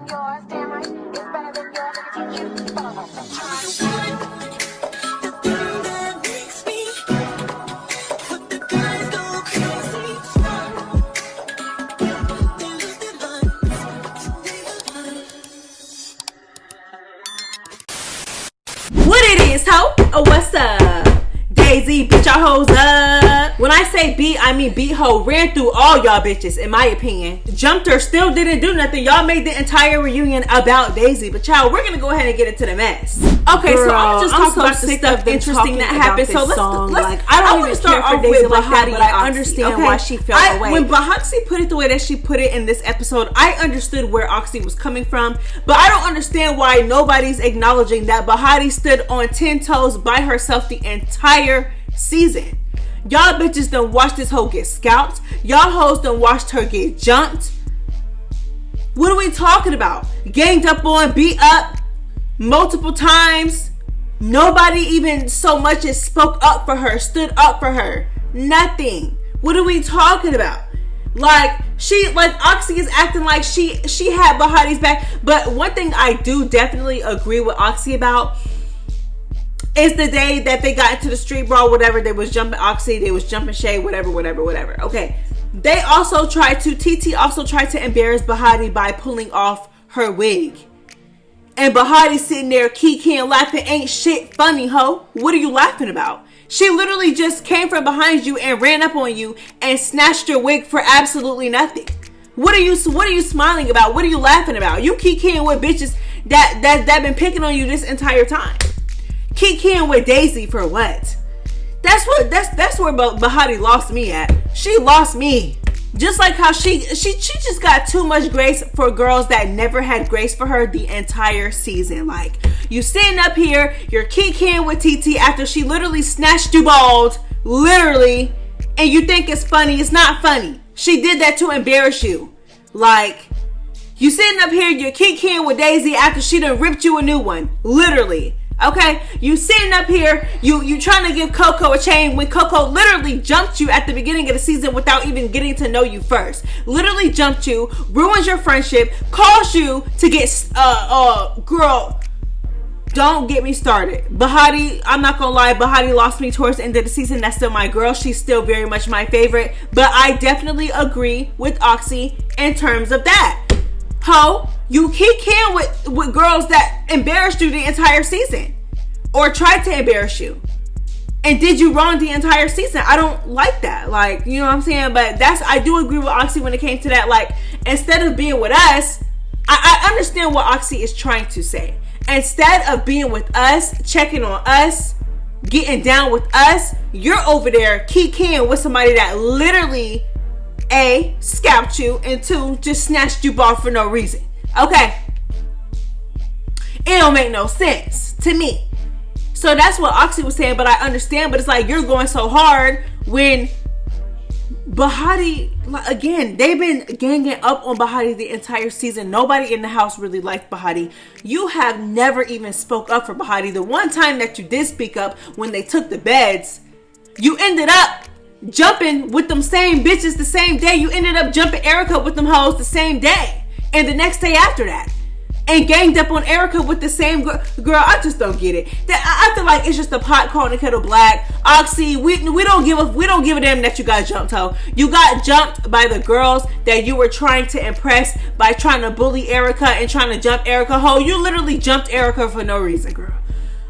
Yours, damn right, it's better than yours. I can teach you. The thing that makes me put the guys go crazy. They lose their minds. What it is, ho? Oh, what's up? Daisy, beat y'all hoes up. When I say beat, I mean beat hoe. Ran through all y'all bitches, in my opinion. Jumped her, still didn't do nothing. Y'all made the entire reunion about Daisy. But y'all, we're gonna go ahead and get into the mess. Okay, Girl, so I'm just talking about the stuff interesting that happened. So let's like, I don't even start care for off Daisy with like that, Bahati, but I Oxy, understand okay? why she felt away. When Bahati put it the way that she put it in this episode, I understood where Oxy was coming from, but I don't understand why nobody's acknowledging that Bahati stood on 10 toes by herself the entire season. Y'all bitches done watched this hoe get scalped. Y'all hoes done watched her get jumped. What are we talking about? Ganged up on, beat up multiple times. Nobody even so much as spoke up for her, stood up for her. Nothing. What are we talking about? Like Oxy is acting like she had Bahati's back. But one thing I do definitely agree with Oxy about is the day that they got into the street brawl, whatever. They was jumping Oxy, they was jumping Shay, whatever. Okay. They also tried to, TT also tried to embarrass Bahati by pulling off her wig. And Bahati sitting there kikiing, laughing, ain't shit funny, ho. What are you laughing about? She literally just came from behind you and ran up on you and snatched your wig for absolutely nothing. What are you smiling about? What are you laughing about? You kikiing with bitches that been picking on you this entire time. Kikiing with Daisy for what? That's where Bahati lost me at. She lost me. Just like how she just got too much grace for girls that never had grace for her the entire season. Like, you sitting up here, you're kikiing with TT after she literally snatched you bald, literally, and you think it's funny. It's not funny. She did that to embarrass you. Like, you sitting up here, you're kikiing with Daisy after she done ripped you a new one, literally. Okay, you sitting up here, you trying to give Coco a chain when Coco literally jumped you at the beginning of the season without even getting to know you first. Literally jumped you, ruins your friendship, caused you to get girl. Don't get me started. Bahati, I'm not gonna lie, Bahati lost me towards the end of the season. That's still my girl. She's still very much my favorite. But I definitely agree with Oxy in terms of that. Ho, you kick with girls that embarrassed you the entire season or tried to embarrass you and did you wrong the entire season. I don't like that. Like, you know what I'm saying? But I do agree with Oxy when it came to that. Like, instead of being with us, I understand what Oxy is trying to say. Instead of being with us, checking on us, getting down with us, you're over there kicking with somebody that literally A, scalped you, and 2, just snatched you off for no reason. Okay. It don't make no sense to me. So that's what Oxy was saying, but I understand. But it's like, you're going so hard when Bahati, again, they've been ganging up on Bahati the entire season. Nobody in the house really liked Bahati. You have never even spoke up for Bahati. The one time that you did speak up, when they took the beds, you ended up jumping with them same bitches the same day. You ended up jumping Erica with them hoes the same day and the next day after that, and ganged up on Erica with the same girl. I just don't get it. I feel like it's just a pot calling the kettle black. Oxy, we don't give a damn that you got jumped, ho. You got jumped by the girls that you were trying to impress by trying to bully Erica and trying to jump Erica, ho. You literally jumped Erica for no reason, girl.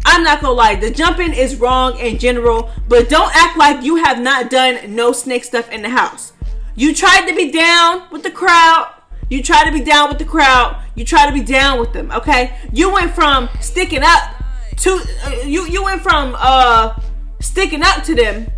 I'm not gonna lie, the jumping is wrong in general, but don't act like you have not done no snake stuff in the house. You tried to be down with the crowd. You try to be down with the crowd. You try to be down with them, okay? You went from sticking up to you went from sticking up to them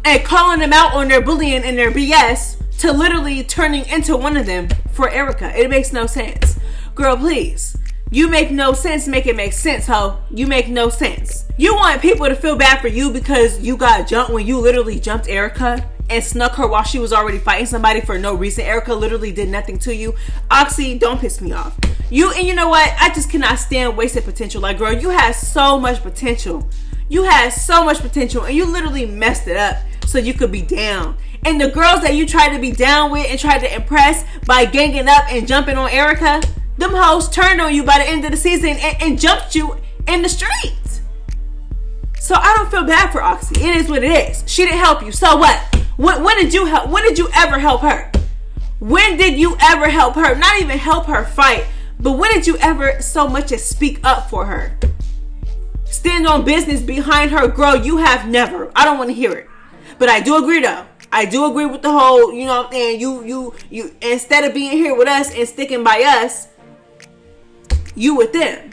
and calling them out on their bullying and their BS to literally turning into one of them for Erica. It makes no sense. Girl, please. You make no sense. Make it make sense, ho. You make no sense. You want people to feel bad for you because you got jumped when you literally jumped Erica and snuck her while she was already fighting somebody for no reason. Erica literally did nothing to you. Oxy, don't piss me off. You know what? I just cannot stand wasted potential. Like, girl, you had so much potential. You had so much potential and you literally messed it up so you could be down. And the girls that you tried to be down with and tried to impress by ganging up and jumping on Erica, them hoes turned on you by the end of the season and jumped you in the streets. So I don't feel bad for Oxy. It is what it is. She didn't help you. So what? When did you help? When did you ever help her? When did you ever help her? Not even help her fight, but when did you ever so much as speak up for her? Stand on business behind her, girl. You have never. I don't want to hear it. But I do agree though. I do agree with the whole, you know what I'm saying, you instead of being here with us and sticking by us, you with them.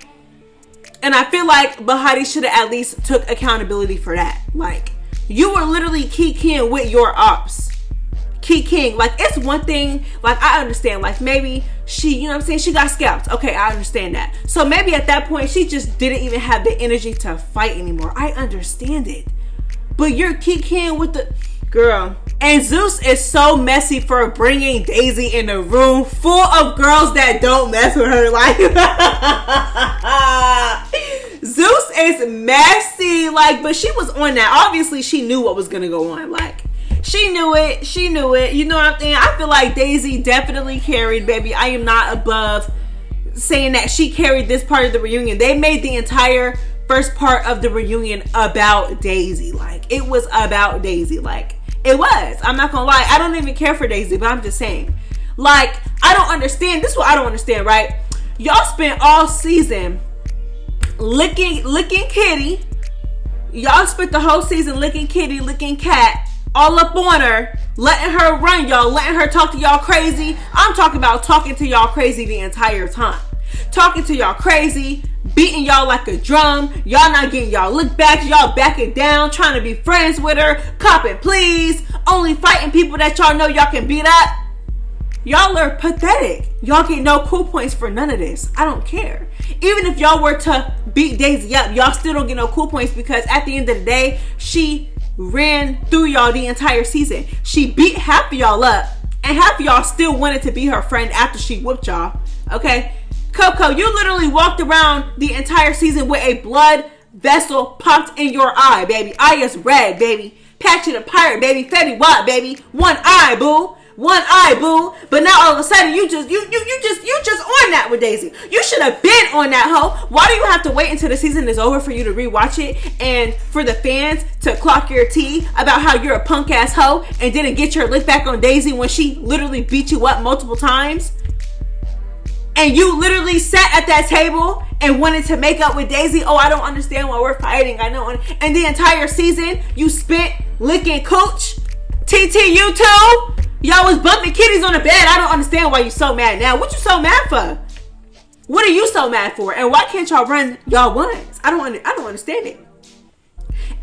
And I feel like Bahati should have at least took accountability for that. Like, you were literally kikiing with your ops. Kikiing. Like, it's one thing, like, I understand, like, maybe she, you know what I'm saying, she got scalped. Okay, I understand that. So maybe at that point, she just didn't even have the energy to fight anymore. I understand it. But you're kikiing with the girl. And Zeus is so messy for bringing Daisy in a room full of girls that don't mess with her. Like, Zeus is messy. Like, but she was on that. Obviously, she knew what was gonna go on. Like, she knew it. She knew it. You know what I'm saying? I feel like Daisy definitely carried, baby. I am not above saying that she carried this part of the reunion. They made the entire first part of the reunion about Daisy. Like, it was about Daisy. Like, it was. I'm not gonna lie. I don't even care for Daisy, but I'm just saying. Like, I don't understand. This is what I don't understand, right? Y'all spent all season licking Kitty. Y'all spent the whole season licking Kitty, licking Cat, all up on her, letting her run y'all, letting her talk to y'all crazy. I'm talking about talking to y'all crazy the entire time. Talking to y'all crazy, beating y'all like a drum. Y'all not getting y'all look back. Y'all backing down, trying to be friends with her. Copping, please. Only fighting people that y'all know y'all can beat up. Y'all are pathetic. Y'all get no cool points for none of this. I don't care. Even if y'all were to beat Daisy up, y'all still don't get no cool points because at the end of the day, she ran through y'all the entire season. She beat half of y'all up, and half of y'all still wanted to be her friend after she whooped y'all. Okay? Coco, you literally walked around the entire season with a blood vessel popped in your eye, baby. Eye is red, baby. Patchy the Pirate, baby. Fetty Wap, baby. One eye, boo. One eye, boo. But now all of a sudden you just on that with Daisy. You should have been on that hoe. Why do you have to wait until the season is over for you to rewatch it and for the fans to clock your tea about how you're a punk ass hoe and didn't get your lick back on Daisy when she literally beat you up multiple times? And you literally sat at that table and wanted to make up with Daisy. Oh, I don't understand why we're fighting. I know. And the entire season you spent licking Cooch. TT, you too? Y'all was bumping kitties on the bed. I don't understand why you so mad now. What you so mad for? What are you so mad for? And why can't y'all run y'all ones? I don't understand it.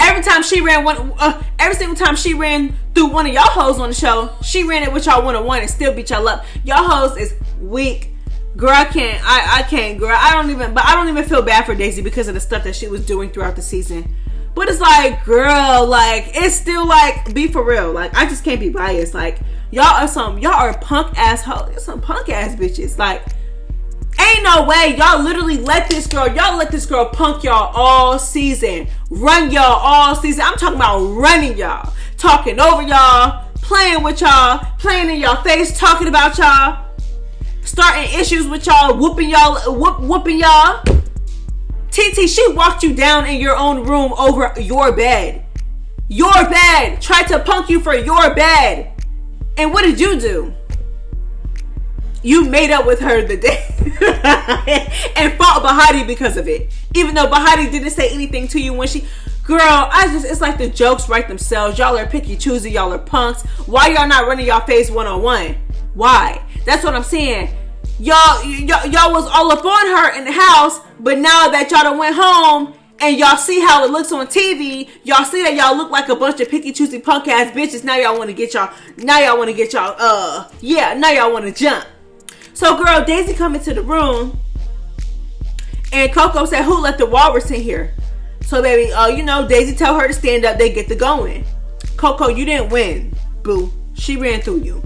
Every single time she ran through one of y'all hoes on the show, she ran it with y'all one-on-one and still beat y'all up. Y'all hoes is weak. Girl, I can't, girl. I don't even feel bad for Daisy because of the stuff that she was doing throughout the season. But it's like, girl, like, it's still like, be for real. Like, I just can't be biased. Like, y'all are punk ass hoes. You're some punk ass bitches. Like, ain't no way y'all literally let this girl punk y'all all season. Run y'all all season. I'm talking about running y'all. Talking over y'all. Playing with y'all. Playing in y'all face. Talking about y'all. Starting issues with y'all, whooping y'all. TT, she walked you down in your own room over your bed. Your bed. Tried to punk you for your bed. And what did you do? You made up with her the day and fought Bahati because of it. Even though Bahati didn't say anything to you when she... Girl, it's like the jokes write themselves. Y'all are picky choosy. Y'all are punks. Why y'all not running y'all face one-on-one? Why? That's what I'm saying. Y'all was all up on her in the house, but now that y'all done went home and y'all see how it looks on TV, y'all see that y'all look like a bunch of picky choosy punk ass bitches. Now y'all want to get y'all now y'all want to jump. So girl, Daisy come into the room and Coco said, who let the walrus in here? So baby, Daisy tell her to stand up, they get to going. Coco, you didn't win, boo. She ran through you.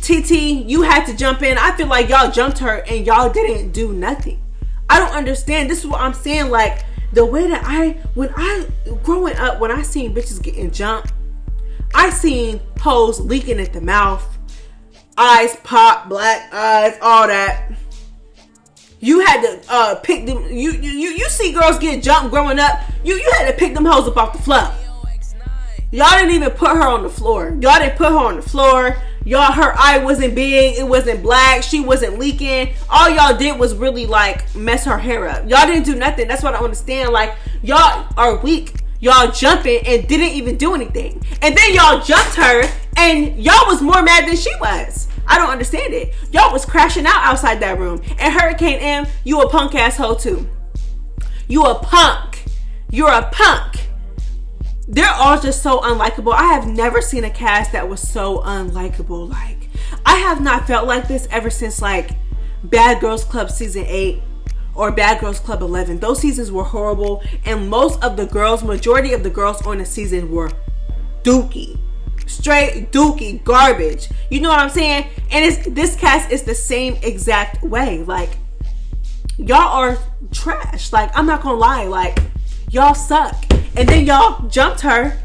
TT, you had to jump in. I feel like y'all jumped her and y'all didn't do nothing. I don't understand. This is what I'm saying. Like, the way that growing up, when I seen bitches getting jumped, I seen hoes leaking at the mouth, eyes pop, black eyes, all that. You had to pick them. You see girls get jumped growing up. You had to pick them hoes up off the floor. Y'all didn't even put her on the floor. Y'all didn't put her on the floor. Y'all, her eye wasn't big. It wasn't black. She wasn't leaking. All y'all did was really like mess her hair up. Y'all didn't do nothing. That's what I understand. Like, y'all are weak. Y'all jumping and didn't even do anything. And then y'all jumped her and y'all was more mad than she was. I don't understand it. Y'all was crashing out outside that room. And Hurricane M, you a punk asshole too. You a punk. You're a punk. They're all just so unlikable. I have never seen a cast that was so unlikable. Like, I have not felt like this ever since like Bad Girls Club season 8 or Bad Girls Club 11. Those seasons were horrible, and majority of the girls on the season were dookie. Straight dookie garbage. You know what I'm saying? And this cast is the same exact way. Like, y'all are trash. Like, I'm not gonna lie. Like, y'all suck. And then y'all jumped her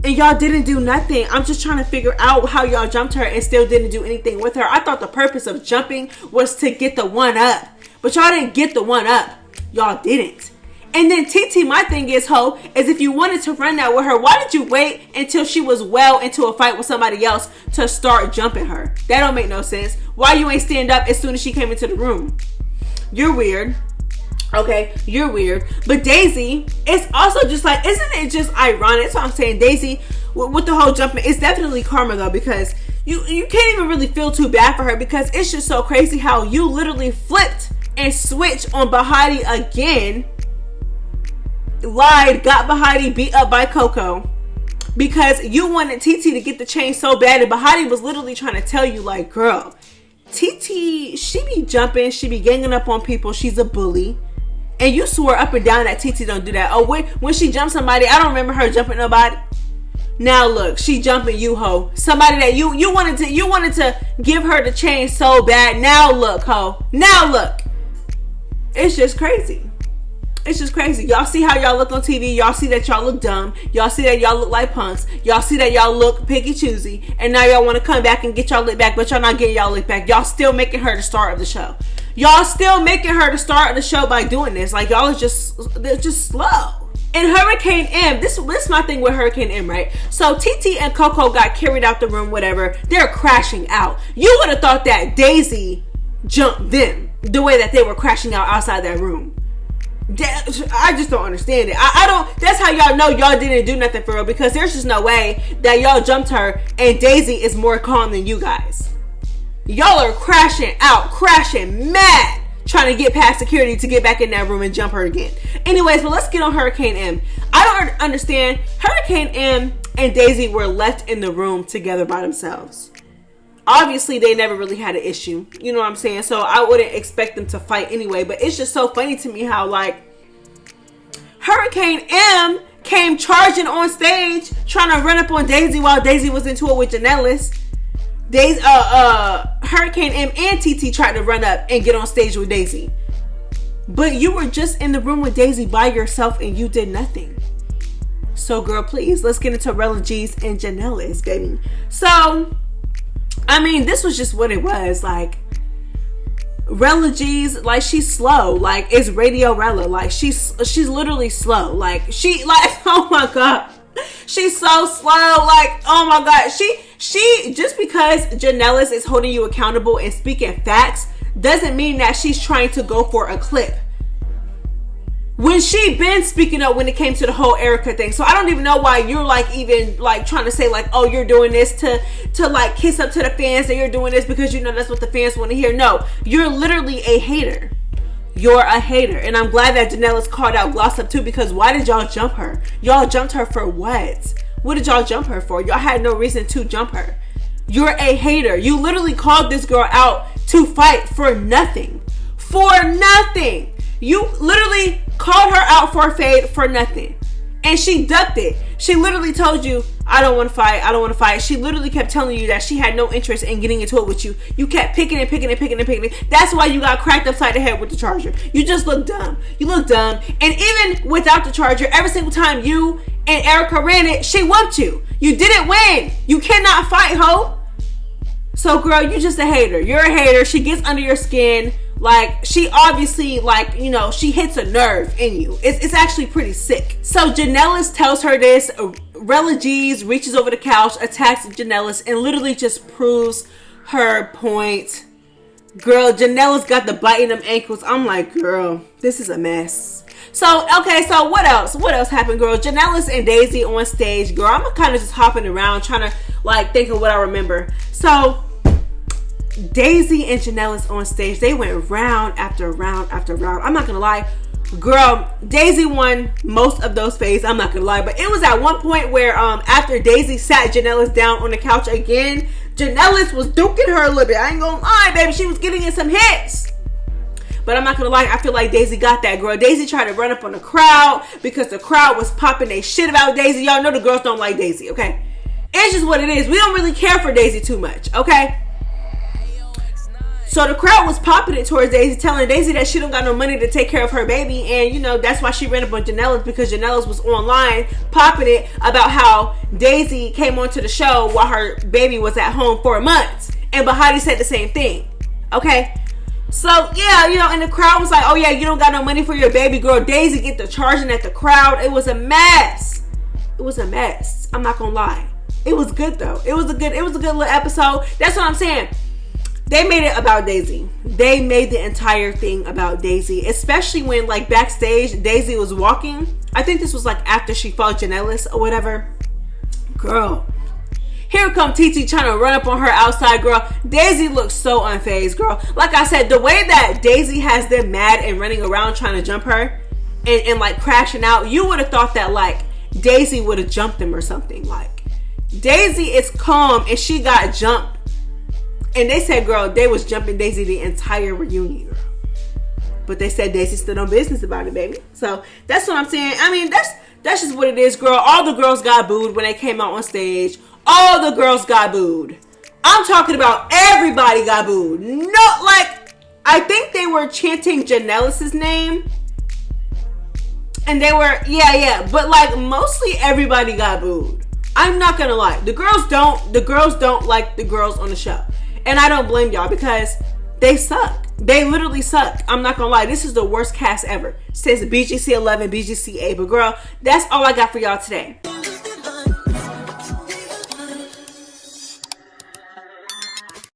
and y'all didn't do nothing. I'm just trying to figure out how y'all jumped her and still didn't do anything with her. I thought the purpose of jumping was to get the one up. But y'all didn't get the one up. Y'all didn't. And then TT, my thing is, if you wanted to run that with her, why did you wait until she was well into a fight with somebody else to start jumping her? That don't make no sense. Why you ain't stand up as soon as she came into the room? You're weird. Okay, you're weird. But Daisy, it's also just like, isn't it just ironic? That's what I'm saying. Daisy, with the whole jumping, it's definitely karma though, because you can't even really feel too bad for her, because it's just so crazy how you literally flipped and switched on Bahati again, lied, got Bahati beat up by Coco because you wanted TT to get the chain so bad, and Bahati was literally trying to tell you, like, girl, TT, she be jumping, she be ganging up on people, she's a bully. And you swore up and down that TT don't do that. Oh, when she jumped somebody, I don't remember her jumping nobody. Now look, she jumping you, ho. Somebody that you wanted to give her the chain so bad. Now look, ho. Now look. It's just crazy. It's just crazy. Y'all see how y'all look on TV. Y'all see that y'all look dumb. Y'all see that y'all look like punks. Y'all see that y'all look picky choosy. And now y'all want to come back and get y'all lick back, but y'all not getting y'all lick back. Y'all still making her the star of the show. Y'all still making her the star of the show by doing this. Like, y'all are they're just slow. And Hurricane M, this is my thing with Hurricane M, right? So TT and Coco got carried out the room, whatever. They're crashing out. You would have thought that Daisy jumped them the way that they were crashing out outside that room. I just don't understand it. I don't. That's how y'all know y'all didn't do nothing for real, because there's just no way that y'all jumped her and Daisy is more calm than you guys. Y'all are crashing out, crashing mad, trying to get past security to get back in that room and jump her again. Anyways, but let's get on Hurricane M. I don't understand. Hurricane M and Daisy were left in the room together by themselves. Obviously, they never really had an issue. You know what I'm saying? So I wouldn't expect them to fight anyway. But it's just so funny to me how, like, Hurricane M came charging on stage trying to run up on Daisy while Daisy was into it with Janellis. Hurricane M and TT tried to run up and get on stage with Daisy. But you were just in the room with Daisy by yourself and you did nothing. So, girl, please, let's get into Rea G and Janellis, baby. So, I mean, this was just what it was. Like, Rea G's, like, she's slow. Like, it's Radio Rella. Like, she's literally slow. Like, oh my God. She's so slow. Like, oh my God. She just because Janellis is holding you accountable and speaking facts doesn't mean that she's trying to go for a clip. When she been speaking up when it came to the whole Erica thing. So I don't even know why you're like even like trying to say like, oh, you're doing this to like kiss up to the fans, that you're doing this because you know that's what the fans want to hear. No, you're literally a hater. You're a hater. And I'm glad that Janellis called out Glossop too, because why did y'all jump her? Y'all jumped her for what? What did y'all jump her for? Y'all had no reason to jump her. You're a hater. You literally called this girl out to fight for nothing. For nothing. You literally called her out for a fade for nothing. And she ducked it. She literally told you, I don't want to fight. I don't want to fight. She literally kept telling you that she had no interest in getting into it with you. You kept picking it. That's why you got cracked upside the head with the charger. You just look dumb. You look dumb. And even without the charger, every single time you and Erica ran it, she whooped you. You didn't win. You cannot fight, ho. So, girl, you just a hater. You're a hater. She gets under your skin. Like, she obviously, like, you know, she hits a nerve in you. It's actually pretty sick. So, Janellis tells her this. Rea G reaches over the couch, attacks Janellis, and literally just proves her point. Girl, Janellis got the bite in them ankles. I'm like, girl, this is a mess. So, okay, so what else? What else happened, girl? Janellis and Daisy on stage. Girl, I'm kind of just hopping around, trying to, like, think of what I remember. So, Daisy and Janellis on stage, they went round after round after round. I'm not gonna lie, girl, Daisy won most of those phases. I'm not gonna lie, but it was at one point where after Daisy sat Janellis down on the couch again, Janellis was duking her a little bit. I ain't gonna lie, baby, she was getting in some hits. But I'm not gonna lie, I feel like Daisy got that, girl. Daisy tried to run up on the crowd because the crowd was popping their shit about Daisy. Y'all know the girls don't like Daisy, okay? It's just what it is. We don't really care for Daisy too much, okay? So the crowd was popping it towards Daisy, telling Daisy that she don't got no money to take care of her baby. And, you know, that's why she ran up on Janellis, because Janellis was online popping it about how Daisy came onto the show while her baby was at home for months. And Bahati said the same thing. Okay? So, yeah, you know, and the crowd was like, oh, yeah, you don't got no money for your baby, girl. Daisy get to charging at the crowd. It was a mess. It was a mess. I'm not gonna lie. It was good, though. It was a good little episode. That's what I'm saying. They made it about Daisy. They made the entire thing about Daisy, especially when, like, backstage, Daisy was walking. I think this was, like, after she fought Janellis or whatever. Girl, here come TT trying to run up on her outside, girl. Daisy looks so unfazed, girl. Like I said, the way that Daisy has them mad and running around trying to jump her and like, crashing out, you would have thought that, like, Daisy would have jumped them or something. Like, Daisy is calm and she got jumped. And they said, girl, they was jumping Daisy the entire reunion, girl. But they said Daisy stood on business about it, baby. So that's what I'm saying. I mean, that's just what it is, girl. All the girls got booed when they came out on stage. All the girls got booed. I'm talking about everybody got booed. No, like, I think they were chanting Janellis' name. And they were, yeah. But, like, mostly everybody got booed. I'm not gonna lie. The girls don't like the girls on the show. And I don't blame y'all, because they suck. They literally suck. I'm not gonna lie. This is the worst cast ever. It says BGC 11, BGC 8. But girl, that's all I got for y'all today.